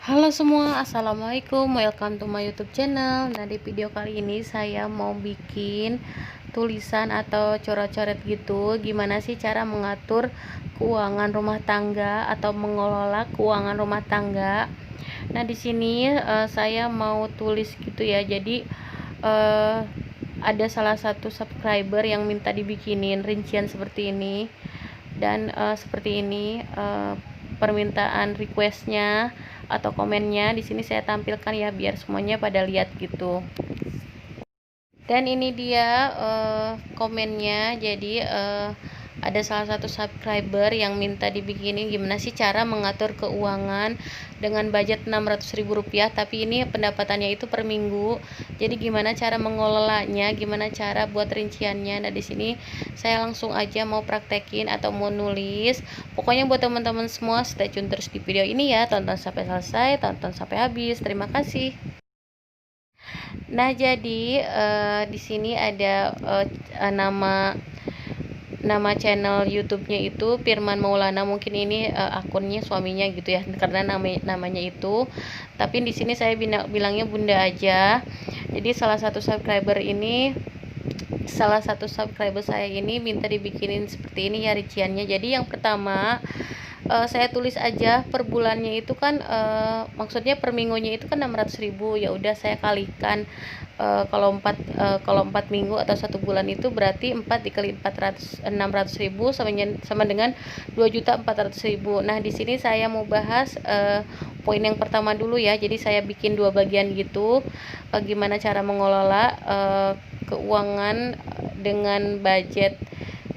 Halo semua, assalamualaikum, welcome to my YouTube channel. Nah, di video kali ini saya mau bikin tulisan atau coret-coret gitu. Gimana sih cara mengatur keuangan rumah tangga atau mengelola keuangan rumah tangga. Nah, di sini saya mau tulis gitu ya. Jadi ada salah satu subscriber yang minta dibikinin rincian seperti ini, dan seperti ini permintaan requestnya atau komennya. Di sini saya tampilkan ya biar semuanya pada lihat gitu. Dan ini dia komennya. Jadi ada salah satu subscriber yang minta dibikinin gimana sih cara mengatur keuangan dengan budget Rp600.000, tapi ini pendapatannya itu per minggu. Jadi gimana cara mengelolanya, gimana cara buat rinciannya. Nah, di sini saya langsung aja mau praktekin atau mau nulis. Pokoknya buat teman-teman semua stay tune terus di video ini ya, tonton sampai selesai, tonton sampai habis. Terima kasih. Nah, jadi di sini ada nama channel YouTube-nya itu Firman Maulana. Mungkin ini akunnya suaminya gitu ya, karena namanya itu. Tapi di sini saya bilangnya Bunda aja. Jadi salah satu subscriber saya ini minta dibikinin seperti ini ya rinciannya. Jadi yang pertama saya tulis aja per bulannya itu kan maksudnya per minggunya itu kan 600.000. Ya udah saya kalikan kalau 4 minggu atau 1 bulan itu berarti 4 dikali 600.000 sama dengan 2.400.000. Nah, di sini saya mau bahas poin yang pertama dulu ya. Jadi saya bikin 2 bagian gitu, gimana cara mengelola keuangan dengan budget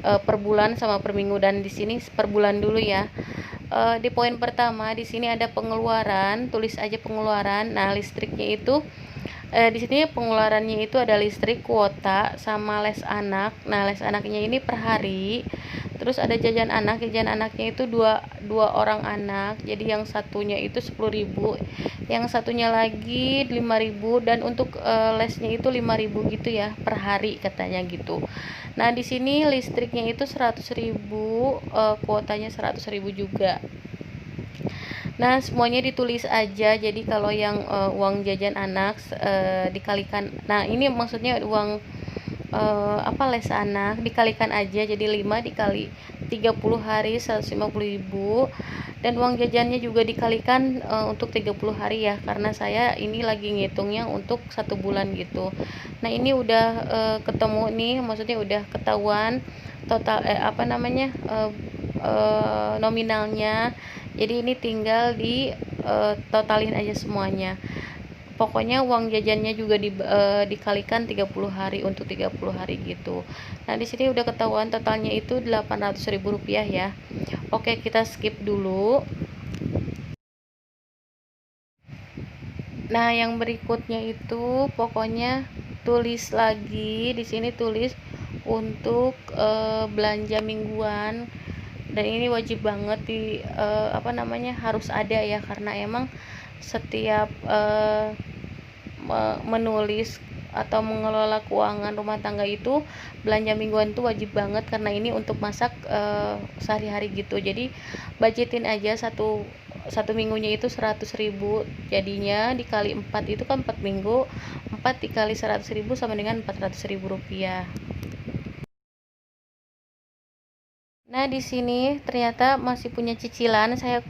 per bulan sama per minggu, dan di sini per bulan dulu ya. Di poin pertama di sini ada pengeluaran, tulis aja pengeluaran. Nah, listriknya itu di sini pengeluarannya itu ada listrik, kuota, sama les anak. Nah, les anaknya ini per hari. Terus ada jajan anaknya itu dua orang anak. Jadi yang satunya itu 10.000, yang satunya lagi 5.000, dan untuk lesnya itu 5.000 gitu ya per hari katanya gitu. Nah, di sini listriknya itu 100.000, kuotanya 100.000 juga. Nah, semuanya ditulis aja. Jadi kalau yang uang jajan anak dikalikan. Nah, ini maksudnya uang les anak dikalikan aja. Jadi 5 dikali 30 hari 150.000, dan uang jajannya juga dikalikan untuk 30 hari ya, karena saya ini lagi ngitungnya untuk 1 bulan gitu. Nah, ini udah ketemu nih, maksudnya udah ketahuan total nominalnya. Jadi ini tinggal di totalin aja semuanya. Pokoknya uang jajannya juga dikalikan 30 hari untuk 30 hari gitu. Nah, di sini udah ketahuan totalnya itu Rp800.000 ya. Oke, kita skip dulu. Nah, yang berikutnya itu pokoknya tulis lagi. Di sini tulis untuk belanja mingguan, dan ini wajib banget harus ada ya, karena emang setiap menulis atau mengelola keuangan rumah tangga itu belanja mingguan itu wajib banget, karena ini untuk masak sehari-hari gitu. Jadi budgetin aja satu minggunya itu 100.000, jadinya dikali 4 itu kan 4 minggu, 4 dikali 100.000 sama dengan Rp400.000. Nah, di sini ternyata masih punya cicilan. Saya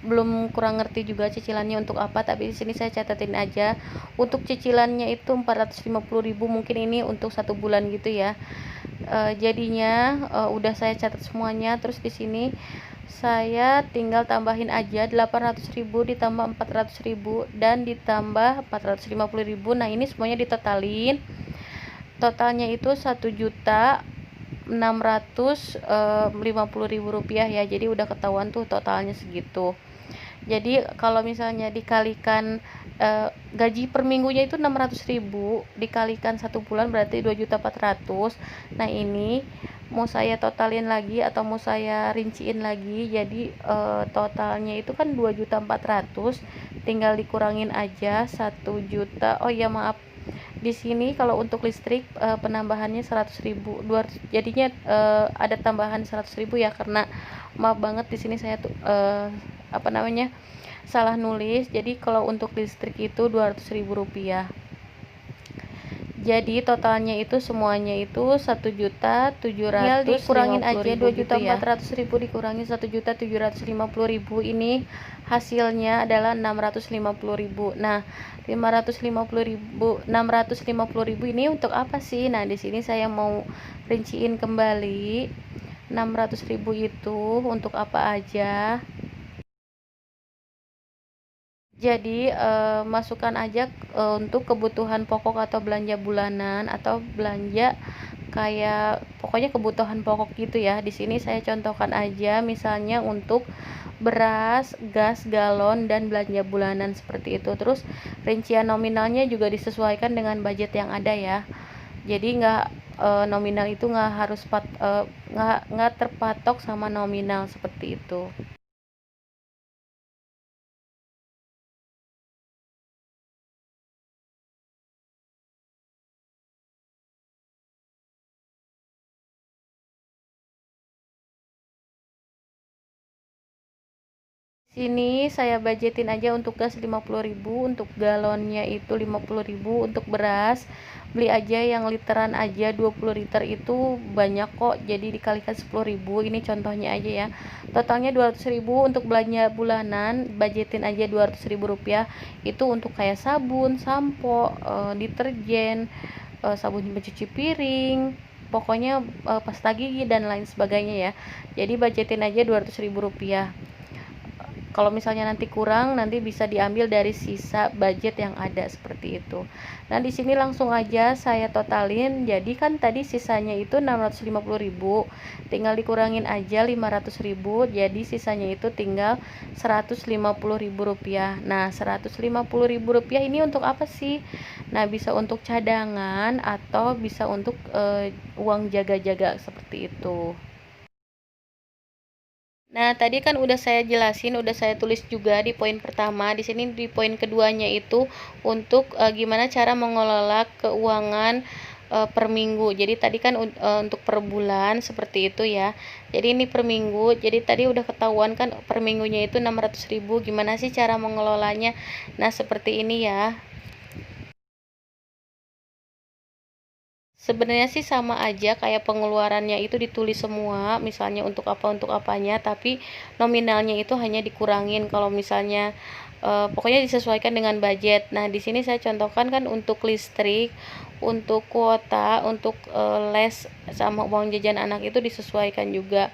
belum kurang ngerti juga cicilannya untuk apa, tapi di sini saya catatin aja. Untuk cicilannya itu Rp450.000, mungkin ini untuk 1 bulan gitu ya. Jadinya udah saya catat semuanya. Terus di sini saya tinggal tambahin aja 800.000 ditambah 400.000 dan ditambah 450.000. Nah, ini semuanya ditotalin. Totalnya itu 1.650.000 rupiah ya. Jadi udah ketahuan tuh totalnya segitu. Jadi kalau misalnya dikalikan gaji per minggunya itu 600.000, dikalikan 1 bulan berarti 2.400.000. Nah, ini mau saya totalin lagi atau mau saya rinciin lagi. Jadi totalnya itu kan 2.400.000, tinggal dikurangin aja 1 juta. Oh ya, maaf, di sini kalau untuk listrik penambahannya 100.000, jadinya ada tambahan 100.000 ya, karena maaf banget di sini saya tuh salah nulis. Jadi kalau untuk listrik itu Rp200.000. Jadi totalnya itu semuanya itu 1.750.000, dikurangin aja 2.400.000 dikurangi 1.750.000, ini hasilnya adalah 650.000. Nah, 650.000 ini untuk apa sih? Nah, di sini saya mau rinciin kembali 600.000 itu untuk apa aja. Jadi masukkan aja untuk kebutuhan pokok atau belanja bulanan atau belanja kayak pokoknya kebutuhan pokok gitu ya. Di sini saya contohkan aja misalnya untuk beras, gas, galon, dan belanja bulanan seperti itu. Terus rincian nominalnya juga disesuaikan dengan budget yang ada ya. Jadi nggak nominal itu nggak harus nggak terpatok sama nominal seperti itu. Sini saya budgetin aja untuk gas 50.000, untuk galonnya itu 50.000, untuk beras beli aja yang literan aja 20 liter itu banyak kok, jadi dikalikan 10.000. Ini contohnya aja ya. Totalnya 200.000 untuk belanja bulanan, budgetin aja 200.000 rupiah. Itu untuk kayak sabun, sampo, deterjen, sabun pencuci piring, pokoknya pasta gigi dan lain sebagainya ya. Jadi budgetin aja 200.000 rupiah. Kalau misalnya nanti kurang, nanti bisa diambil dari sisa budget yang ada seperti itu. Nah, di sini langsung aja saya totalin. Jadi kan tadi sisanya itu 650.000, tinggal dikurangin aja 500.000, jadi sisanya itu tinggal 150.000 rupiah. Nah, 150.000 rupiah ini untuk apa sih? Nah, bisa untuk cadangan atau bisa untuk uang jaga-jaga seperti itu. Nah, tadi kan udah saya jelasin, udah saya tulis juga di poin pertama. Di sini di poin keduanya itu untuk gimana cara mengelola keuangan per minggu. Jadi tadi kan untuk per bulan seperti itu ya. Jadi ini per minggu. Jadi tadi udah ketahuan kan per minggunya itu 600.000. Gimana sih cara mengelolanya? Nah, seperti ini ya. Sebenarnya sih sama aja kayak pengeluarannya itu ditulis semua, misalnya untuk apa untuk apanya, tapi nominalnya itu hanya dikurangin kalau misalnya pokoknya disesuaikan dengan budget. Nah, di sini saya contohkan kan untuk listrik, untuk kuota, untuk les sama uang jajan anak itu disesuaikan juga.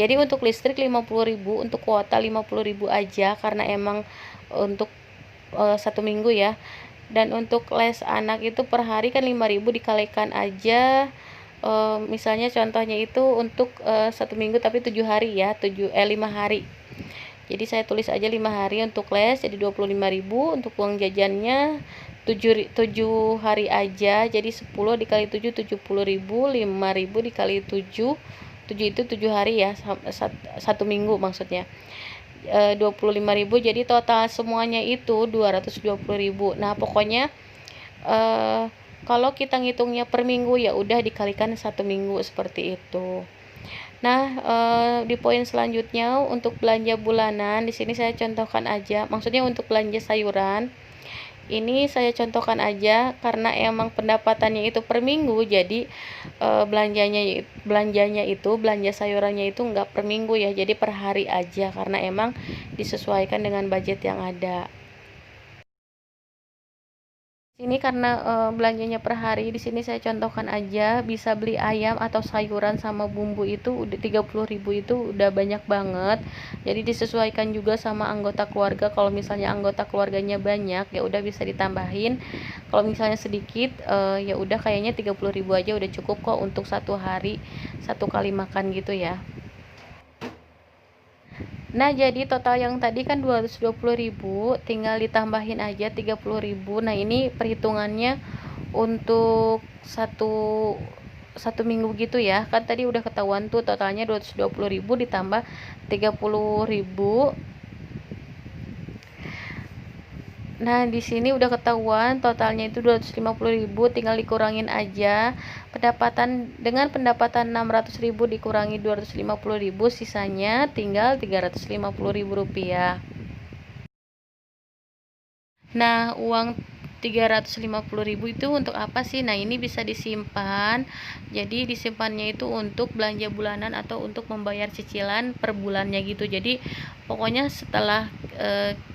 Jadi untuk listrik 50.000, untuk kuota 50.000 aja karena emang untuk 1 minggu ya. Dan untuk les anak itu per hari kan 5.000 dikalikan aja, misalnya contohnya itu untuk 1 minggu tapi 7 hari ya, 5 hari. Jadi saya tulis aja 5 hari untuk les, jadi 25.000. Untuk uang jajannya 7 hari aja, jadi 10 dikali 7 70.000, 5.000 dikali 7 itu 7 hari ya, 1 minggu maksudnya. 25.000, jadi total semuanya itu 220.000. Nah, pokoknya kalau kita ngitungnya per minggu ya udah dikalikan 1 minggu seperti itu. Nah, di poin selanjutnya untuk belanja bulanan, di sini saya contohkan aja, maksudnya untuk belanja sayuran. Ini saya contohkan aja karena emang pendapatannya itu per minggu, jadi belanjanya itu belanja sayurannya itu enggak per minggu ya, jadi per hari aja karena emang disesuaikan dengan budget yang ada. Ini karena belanjanya per hari, di sini saya contohkan aja, bisa beli ayam atau sayuran sama bumbu itu udah 30.000, itu udah banyak banget. Jadi disesuaikan juga sama anggota keluarga. Kalau misalnya anggota keluarganya banyak ya udah bisa ditambahin. Kalau misalnya sedikit ya udah kayaknya 30.000 aja udah cukup kok untuk 1 hari 1 kali makan gitu ya. Nah, jadi total yang tadi kan 220.000, tinggal ditambahin aja 30.000. Nah, ini perhitungannya untuk satu minggu gitu ya. Kan tadi udah ketahuan tuh totalnya 220.000 ditambah 30.000. Nah, di sini udah ketahuan totalnya itu 250.000, tinggal dikurangin aja. Dengan pendapatan 600.000 dikurangi 250.000, sisanya tinggal 350.000 rupiah. Nah, uang 350.000 itu untuk apa sih? Nah, ini bisa disimpan. Jadi disimpannya itu untuk belanja bulanan atau untuk membayar cicilan per bulannya gitu. Jadi pokoknya setelah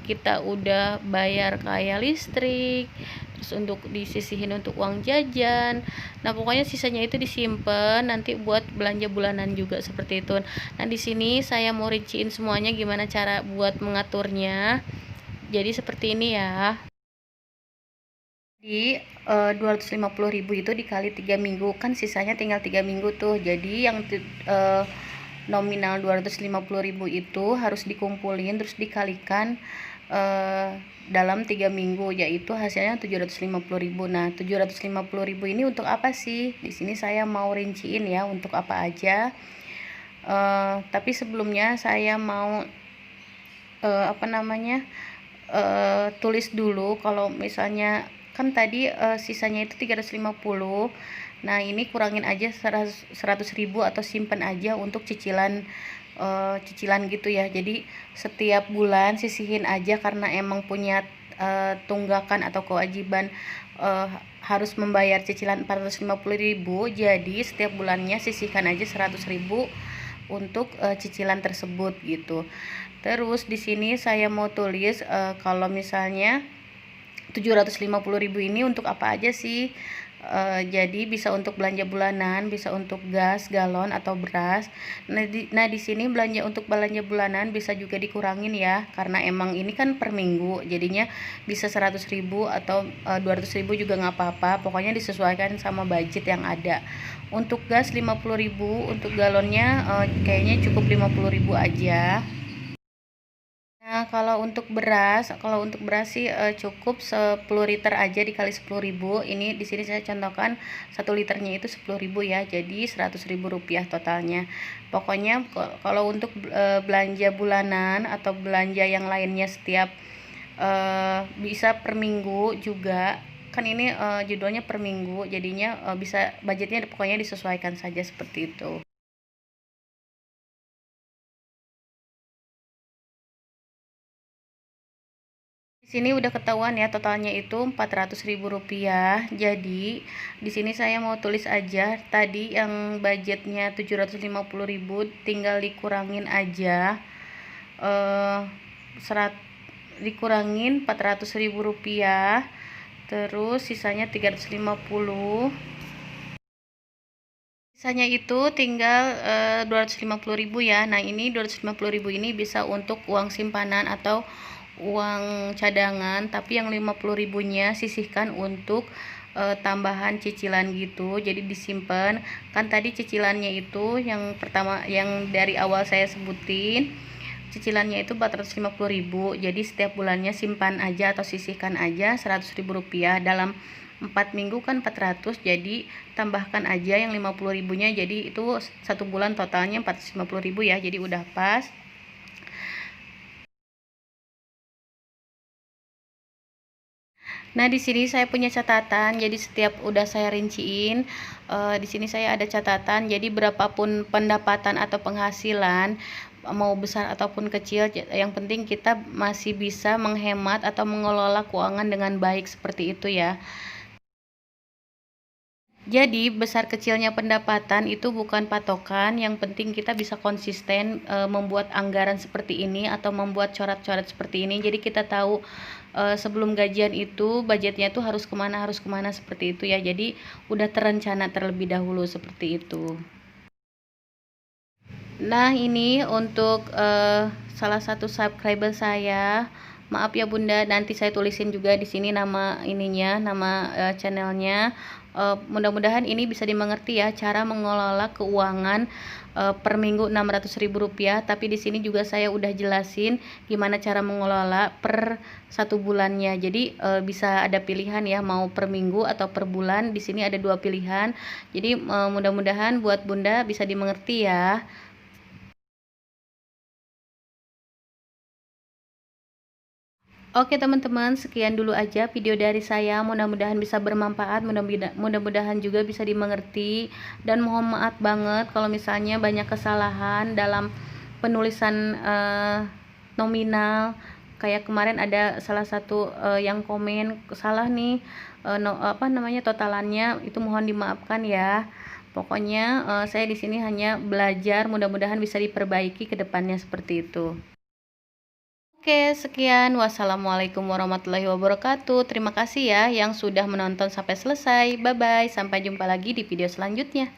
kita udah bayar kayak listrik, terus untuk disisihin untuk uang jajan. Nah, pokoknya sisanya itu disimpan nanti buat belanja bulanan juga seperti itu. Nah, di sini saya mau rinciin semuanya gimana cara buat mengaturnya. Jadi seperti ini ya. Jadi 250.000 itu dikali 3 minggu kan sisanya tinggal 3 minggu tuh. Jadi yang nominal 250.000 itu harus dikumpulin terus dikalikan dalam 3 minggu, yaitu hasilnya 750.000. Nah, 750.000 ini untuk apa sih? Di sini saya mau rinciin ya untuk apa aja. Tapi sebelumnya saya mau tulis dulu kalau misalnya kan tadi sisanya itu 350. Nah, ini kurangin aja 100.000 atau simpan aja untuk cicilan gitu ya. Jadi setiap bulan sisihin aja karena emang punya tunggakan atau kewajiban harus membayar cicilan 450.000. Jadi setiap bulannya sisihkan aja 100.000 untuk cicilan tersebut gitu. Terus di sini saya mau tulis kalau misalnya 750.000 ini untuk apa aja sih? Jadi bisa untuk belanja bulanan, bisa untuk gas, galon atau beras. Nah, di sini untuk belanja bulanan bisa juga dikurangin ya, karena emang ini kan per minggu, jadinya bisa 100.000 atau 200.000 juga nggak apa-apa. Pokoknya disesuaikan sama budget yang ada. Untuk gas 50.000, untuk galonnya kayaknya cukup 50.000 aja. Nah, kalau untuk beras sih cukup 10 liter aja dikali 10.000. Ini di sini saya contohkan 1 liternya itu 10.000 ya. Jadi 100.000 rupiah totalnya. Pokoknya kalau untuk belanja bulanan atau belanja yang lainnya setiap bisa per minggu juga. Kan ini judulnya per minggu, jadinya bisa budgetnya pokoknya disesuaikan saja seperti itu. Sini udah ketahuan ya totalnya itu 400.000 rupiah. Jadi di sini saya mau tulis aja tadi yang budgetnya 750.000 tinggal dikurangin aja dikurangin 400.000 rupiah, terus sisanya 350. Sisanya itu tinggal 250.000 ya. Nah, ini 250.000 ini bisa untuk uang simpanan atau uang cadangan, tapi yang 50.000-nya sisihkan untuk tambahan cicilan gitu. Jadi disimpan. Kan tadi cicilannya itu yang pertama yang dari awal saya sebutin, cicilannya itu 450.000. Jadi setiap bulannya simpan aja atau sisihkan aja 100.000 rupiah. Dalam 4 minggu kan 400, jadi tambahkan aja yang 50.000-nya, jadi itu 1 bulan totalnya 450.000 ya. Jadi udah pas. Nah, di sini saya punya catatan. Jadi setiap udah saya rinciin, di sini saya ada catatan. Jadi berapapun pendapatan atau penghasilan, mau besar ataupun kecil, yang penting kita masih bisa menghemat atau mengelola keuangan dengan baik seperti itu ya. Jadi besar kecilnya pendapatan itu bukan patokan, yang penting kita bisa konsisten membuat anggaran seperti ini atau membuat coret-coret seperti ini. Jadi kita tahu sebelum gajian itu budgetnya tuh harus kemana seperti itu ya. Jadi udah terencana terlebih dahulu seperti itu. Nah, ini untuk salah satu subscriber saya. Maaf ya Bunda, nanti saya tulisin juga di sini nama ininya, nama channelnya. Mudah-mudahan ini bisa dimengerti ya cara mengelola keuangan per minggu 600.000 rupiah. Tapi di sini juga saya udah jelasin gimana cara mengelola per 1 bulannya. Jadi bisa ada pilihan ya, mau per minggu atau per bulan. Di sini ada 2 pilihan. Jadi mudah-mudahan buat Bunda bisa dimengerti ya. Oke teman-teman, sekian dulu aja video dari saya. Mudah-mudahan bisa bermanfaat, mudah-mudahan juga bisa dimengerti. Dan mohon maaf banget kalau misalnya banyak kesalahan dalam penulisan nominal Kayak kemarin ada salah satu yang komen salah nih, totalannya, itu mohon dimaafkan ya. Pokoknya saya di sini hanya belajar, mudah-mudahan bisa diperbaiki ke depannya seperti itu. Oke, sekian. Wassalamualaikum warahmatullahi wabarakatuh. Terima kasih ya yang sudah menonton sampai selesai. Bye bye. Sampai jumpa lagi di video selanjutnya.